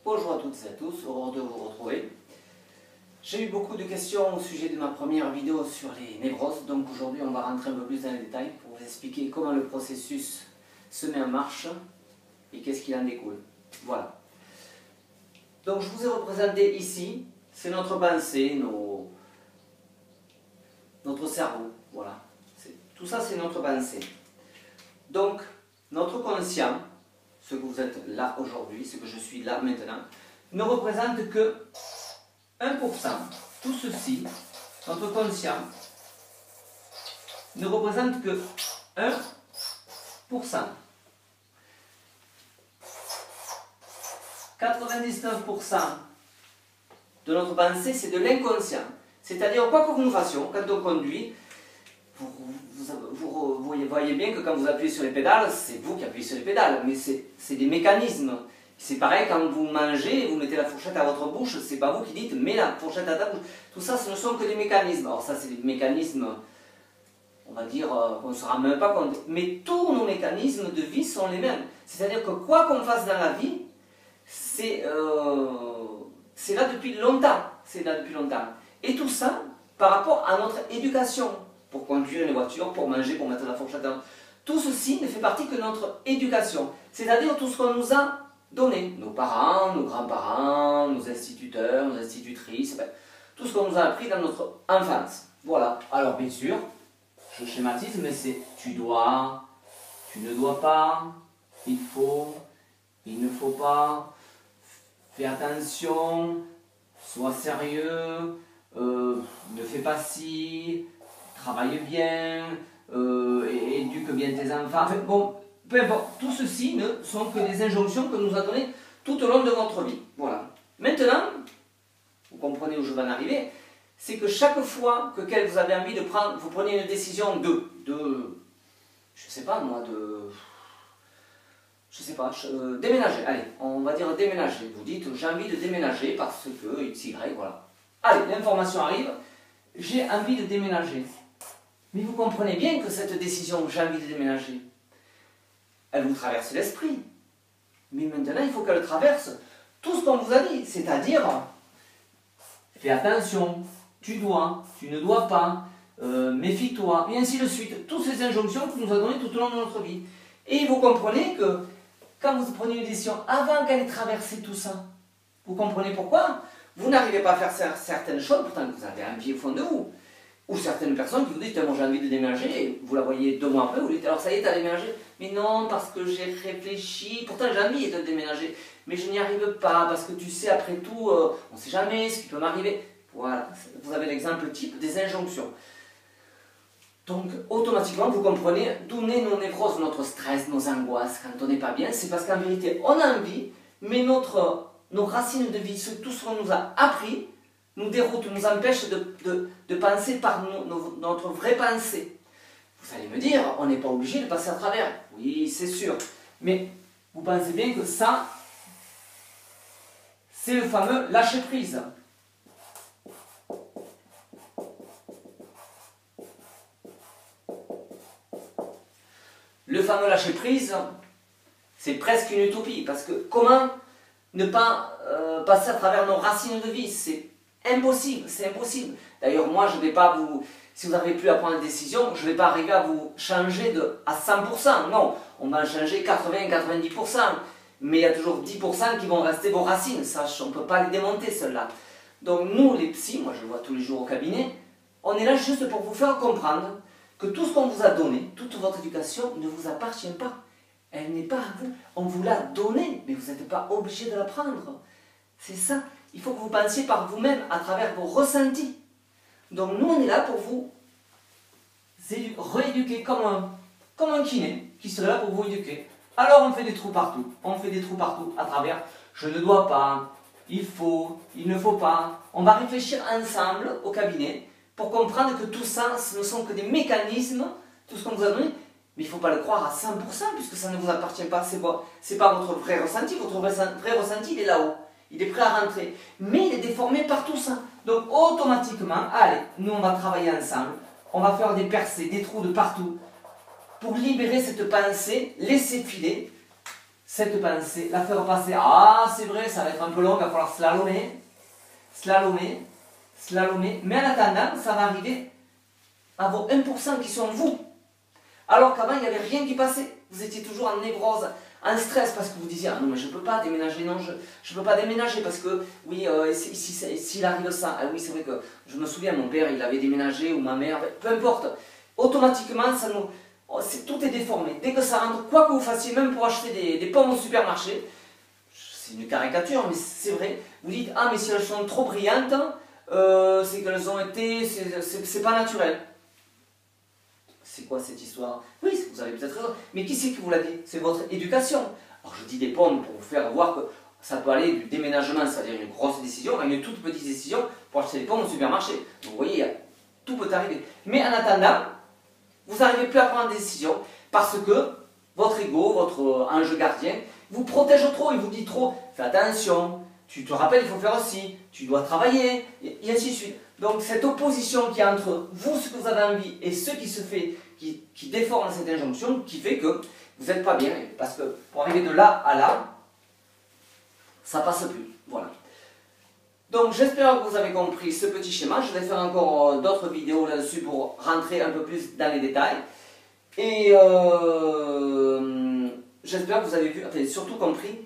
Bonjour à toutes et à tous, heureux de vous retrouver. J'ai eu beaucoup de questions au sujet de ma première vidéo sur les névroses, donc aujourd'hui on va rentrer un peu plus dans les détails pour vous expliquer comment le processus se met en marche et qu'est-ce qu'il en découle. Voilà. Donc je vous ai représenté ici, c'est notre pensée, notre cerveau, voilà. Tout ça c'est notre pensée. Donc notre conscient, ce que vous êtes là aujourd'hui, ce que je suis là maintenant, ne représente que 1%. Tout ceci, notre conscient, ne représente que 1%. 99% de notre pensée, c'est de l'inconscient. C'est-à-dire, quoi que vous nous fassions, quand on conduit, vous voyez bien que quand vous appuyez sur les pédales, c'est vous qui appuyez sur les pédales, mais c'est des mécanismes. C'est pareil quand vous mangez, vous mettez la fourchette à votre bouche, c'est pas vous qui dites mets la fourchette à ta bouche. Tout ça, ce ne sont que des mécanismes. Alors ça, c'est des mécanismes, on va dire, qu'on ne se rend même pas compte. Mais tous nos mécanismes de vie sont les mêmes. C'est-à-dire que quoi qu'on fasse dans la vie, c'est là depuis longtemps. C'est là depuis longtemps. Et tout ça, par rapport à notre éducation. Pour conduire une voiture, pour manger, pour mettre la fourchette à... Tout ceci ne fait partie que de notre éducation. C'est-à-dire tout ce qu'on nous a donné. Nos parents, nos grands-parents, nos instituteurs, nos institutrices, tout ce qu'on nous a appris dans notre enfance. Voilà. Alors bien sûr, je schématise, mais c'est tu dois, tu ne dois pas, il faut, il ne faut pas, fais attention, sois sérieux, ne fais pas ci, travaille bien, éduque bien tes enfants. Enfin, bon, peu importe, tout ceci ne sont que des injonctions que nous a données tout au long de notre vie. Voilà. Maintenant, vous comprenez où je vais en arriver, c'est que chaque fois que vous avez envie de prendre, vous prenez une décision je sais pas moi, déménager. Allez, on va dire déménager. Vous dites, j'ai envie de déménager parce que X, Y, voilà. Allez, l'information arrive, j'ai envie de déménager. Mais vous comprenez bien que cette décision, j'ai envie de déménager, elle vous traverse l'esprit. Mais maintenant, il faut qu'elle traverse tout ce qu'on vous a dit. C'est-à-dire, fais attention, tu dois, tu ne dois pas, méfie-toi, et ainsi de suite. Toutes ces injonctions qu'on nous a données tout au long de notre vie. Et vous comprenez que quand vous prenez une décision, avant qu'elle ait traversé tout ça, vous comprenez pourquoi vous n'arrivez pas à faire certaines choses, pourtant que vous avez envie au fond de vous. Ou certaines personnes qui vous disent, moi j'ai envie de déménager, et vous la voyez 2 mois après, vous dites, alors ça y est, tu as déménagé. Mais non, parce que j'ai réfléchi, pourtant j'ai envie de déménager, mais je n'y arrive pas, parce que tu sais, après tout, on ne sait jamais ce qui peut m'arriver. Voilà, vous avez l'exemple type des injonctions. Donc, automatiquement, vous comprenez d'où naît nos névroses, notre stress, nos angoisses, quand on n'est pas bien, c'est parce qu'en vérité, on a envie, mais nos racines de vie, tout ce qu'on nous a appris, nous déroute, nous empêche de penser par notre vraie pensée. Vous allez me dire, on n'est pas obligé de passer à travers. Oui, c'est sûr. Mais vous pensez bien que ça, c'est le fameux lâcher-prise. Le fameux lâcher-prise, c'est presque une utopie. Parce que comment ne pas passer à travers nos racines de vie? C'est impossible, c'est impossible. D'ailleurs, moi, je ne vais pas vous... Si vous n'arrivez plus à prendre une décision, je ne vais pas arriver à vous changer à 100%. Non, on va en changer 80-90%. Mais il y a toujours 10% qui vont rester vos racines. Ça, on ne peut pas les démonter, ceux-là. Donc nous, les psys, moi je le vois tous les jours au cabinet, on est là juste pour vous faire comprendre que tout ce qu'on vous a donné, toute votre éducation, ne vous appartient pas. Elle n'est pas à vous. On vous l'a donnée, mais vous n'êtes pas obligé de la prendre. C'est ça. Il faut que vous pensiez par vous-même, à travers vos ressentis. Donc nous, on est là pour vous rééduquer comme un kiné qui serait là pour vous éduquer. Alors on fait des trous partout. On fait des trous partout à travers je ne dois pas, il faut, il ne faut pas. On va réfléchir ensemble au cabinet pour comprendre que tout ça, ce ne sont que des mécanismes, tout ce qu'on vous a donné. Mais il ne faut pas le croire à 100% puisque ça ne vous appartient pas. C'est pas votre vrai ressenti. Votre vrai ressenti, il est là-haut. Il est prêt à rentrer. Mais il est déformé par tout ça. Donc automatiquement, allez, nous on va travailler ensemble. On va faire des percées, des trous de partout. Pour libérer cette pensée, laisser filer. cette pensée, la faire passer, ah c'est vrai, ça va être un peu long, il va falloir slalomer, slalomer, slalomer, mais en attendant, ça va arriver à vos 1% qui sont vous. Alors qu'avant, il n'y avait rien qui passait. Vous étiez toujours en névrose, en stress, parce que vous disiez, ah non, mais je ne peux pas déménager, non, je ne peux pas déménager, parce que, oui, s'il arrive ça, ah oui, c'est vrai que, je me souviens, mon père, il avait déménagé, ou ma mère, peu importe, automatiquement, ça nous, tout est déformé. Dès que ça rentre, quoi que vous fassiez, même pour acheter des pommes au supermarché, c'est une caricature, mais c'est vrai, vous dites, ah, mais si elles sont trop brillantes, c'est qu'elles ont été, c'est pas naturel. C'est quoi cette histoire? Oui, vous avez peut-être raison. Mais qui c'est qui vous l'a dit? C'est votre éducation. Alors je dis des pommes pour vous faire voir que ça peut aller du déménagement, c'est-à-dire une grosse décision, à une toute petite décision pour acheter des pommes au supermarché. Donc vous voyez, tout peut arriver. Mais en attendant, vous n'arrivez plus à prendre des décisions parce que votre ego, votre ange gardien, vous protège trop, il vous dit trop, fais attention, tu te rappelles, il faut faire aussi, tu dois travailler, et ainsi de suite. Donc cette opposition qui est entre vous, ce que vous avez envie, et ce qui se fait, qui déforme cette injonction, qui fait que vous n'êtes pas bien, parce que pour arriver de là à là, ça passe plus. Voilà. Donc j'espère que vous avez compris ce petit schéma. Je vais faire encore d'autres vidéos là-dessus pour rentrer un peu plus dans les détails. Et j'espère que vous avez vu, enfin surtout compris,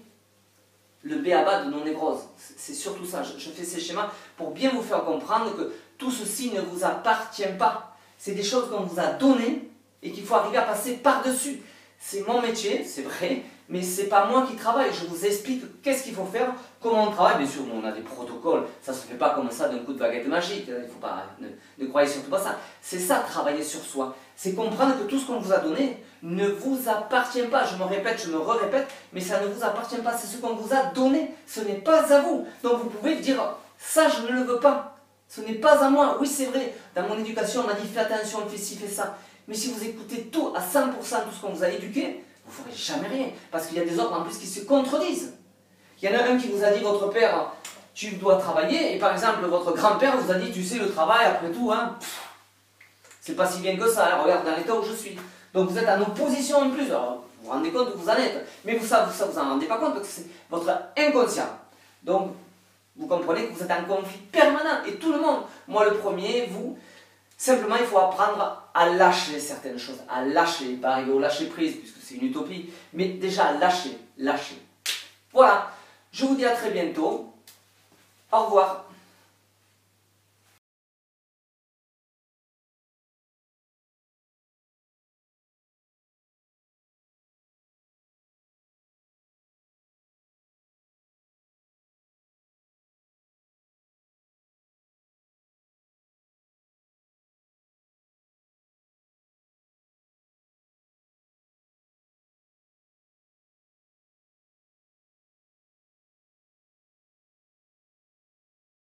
le b.a.-ba de non-névrose. C'est surtout ça. Je fais ces schémas pour bien vous faire comprendre que tout ceci ne vous appartient pas. C'est des choses qu'on vous a données et qu'il faut arriver à passer par-dessus. C'est mon métier, c'est vrai, mais c'est pas moi qui travaille. Je vous explique qu'est-ce qu'il faut faire, comment on travaille. Bien sûr, on a des protocoles. Ça ne se fait pas comme ça d'un coup de baguette magique. Il faut pas, ne croyez surtout pas ça. C'est ça, travailler sur soi. C'est comprendre que tout ce qu'on vous a donné ne vous appartient pas. Je me répète, je me répète, mais ça ne vous appartient pas. C'est ce qu'on vous a donné. Ce n'est pas à vous. Donc vous pouvez dire, ça je ne le veux pas. Ce n'est pas à moi. Oui, c'est vrai. Dans mon éducation, on m'a dit, fais attention, fais ci, fais ça. Mais si vous écoutez tout, à 100%, tout ce qu'on vous a éduqué, vous ne ferez jamais rien. Parce qu'il y a des ordres en plus qui se contredisent. Il y en a un qui vous a dit, votre père, tu dois travailler. Et par exemple, votre grand-père vous a dit, tu sais, le travail, après tout, hein, c'est pas si bien que ça. Hein, regarde dans l'état où je suis. Donc vous êtes en opposition en plus. Alors, vous vous rendez compte où vous en êtes. Mais vous vous en rendez pas compte parce que c'est votre inconscient. Donc, vous comprenez que vous êtes en conflit permanent. Et tout le monde, moi le premier, vous, simplement il faut apprendre à lâcher certaines choses. À lâcher, pas arriver au lâcher prise, puisque c'est une utopie. Mais déjà à lâcher, lâcher. Voilà. Je vous dis à très bientôt. Au revoir.